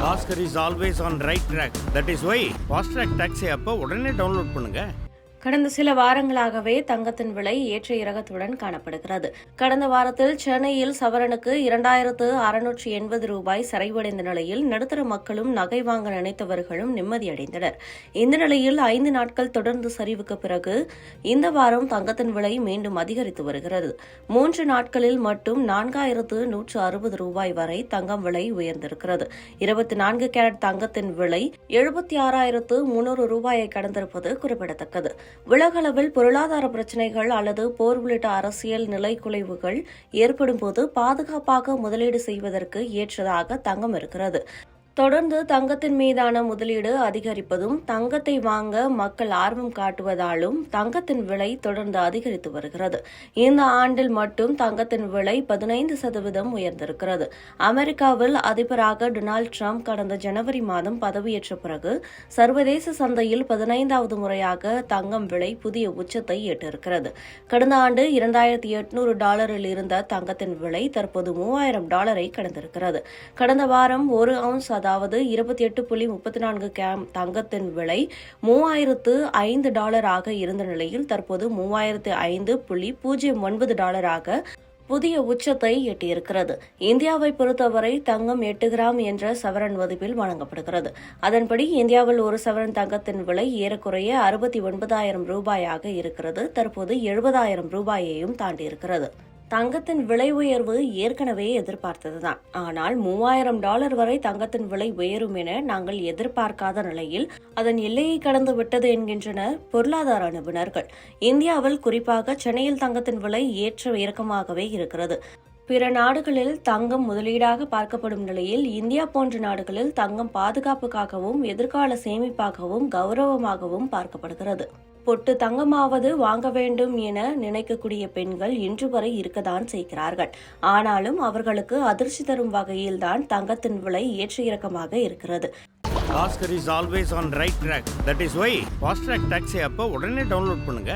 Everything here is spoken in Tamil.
Oscar is always on right track. That is why Fast Track Taxi app உடனே டவுன்லோட் பண்ணுங்க. கடந்த சில வாரங்களாகவே தங்கத்தின் விலை ஏற்ற இறக்கத்துடன் காணப்படுகிறது. கடந்த வாரத்தில் சென்னையில் சவரனுக்கு 2680 ரூபாய் சரிவடைந்த நிலையில் நடுத்தர மக்களும் நகை வாங்க நினைத்தவர்களும் நிம்மதியடைந்தனர். இந்த நிலையில் 5 நாட்கள் தொடர்ந்து சரிவுக்கு பிறகு இந்த வாரம் தங்கத்தின் விலை மீண்டும் அதிகரித்து வருகிறது. 3 நாட்களில் மட்டும் 4160 ரூபாய் வரை தங்கம் விலை உயர்ந்திருக்கிறது. 24 கேரட் தங்கத்தின் விலை 76300 ரூபாயை கடந்திருப்பது குறிப்பிடத்தக்கது. உலகளவில் பொருளாதார பிரச்சினைகள் அல்லது போர் உள்ளிட்ட அரசியல் நிலைக்குலைவுகள் ஏற்படும் போது பாதுகாப்பாக முதலீடு செய்வதற்கு ஏற்றதாக தங்கம் இருக்கிறது. தொடர்ந்து தங்கத்தின் மீதான முதலீடு அதிகரிப்பதும் தங்கத்தை வாங்க மக்கள் ஆர்வம் காட்டுவதாலும் தங்கத்தின் விலை தொடர்ந்து அதிகரித்து வருகிறது. இந்த ஆண்டில் மட்டும் தங்கத்தின் விலை 15% உயர்ந்திருக்கிறது. அமெரிக்காவில் அதிபராக டொனால்டு டிரம்ப் கடந்த ஜனவரி மாதம் பதவியேற்ற பிறகு சர்வதேச சந்தையில் 15வது முறையாக தங்கம் விலை புதிய உச்சத்தை எட்டிருக்கிறது. கடந்த ஆண்டு $2800 இருந்த தங்கத்தின் விலை தற்போது $3000 கடந்திருக்கிறது. கடந்த வாரம் ஒரு அவுன்ஸ் அதாவது 28.34 கிராம் தங்கத்தின் விலை $3005 இருந்த நிலையில் தற்போது $3005.09 புதிய உச்சத்தை எட்டியிருக்கிறது. இந்தியாவை பொறுத்தவரை தங்கம் 8 கிராம் என்ற சவரன் மதிப்பில் வழங்கப்படுகிறது. அதன்படி இந்தியாவில் ஒரு சவரன் தங்கத்தின் விலை ஏறக்குறைய 69,000 ரூபாயாக இருக்கிறது. தற்போது 70,000 ரூபாயையும் தாண்டியிருக்கிறது. தங்கத்தின் விலை உயர்வு ஏற்கனவே எதிர்பார்த்ததுதான். ஆனால் $3000 வரை தங்கத்தின் விலை உயரும் என நாங்கள் எதிர்பார்க்காத நிலையில் அதன் எல்லையை கடந்து விட்டது என்கின்றனர் பொருளாதார நிபுணர்கள். இந்தியாவில் குறிப்பாக சென்னையில் தங்கத்தின் விலை ஏற்ற இறக்கமாகவே இருக்கிறது. பிற நாடுகளில் தங்கம் முதலீடாக பார்க்கப்படும் நிலையில் இந்தியா போன்ற நாடுகளில் தங்கம் பாதுகாப்புக்காகவும் எதிர்கால சேமிப்பாகவும் கௌரவமாகவும் பார்க்கப்படுகிறது. பொட்டு தங்கமாவது வாங்க வேண்டும் என நினைக்கக்கூடிய பெண்கள் இன்று வரை இருக்கத்தான் செய்கிறார்கள். ஆனாலும் அவர்களுக்கு அதிர்ச்சி தரும் வகையில்தான் தங்கத்தின் விலை ஏற்ற இறக்கமாக இருக்கிறது. Oscar is always on right track. That is why Fast Track Taxi app உடனே டவுன்லோட் பண்ணுங்க.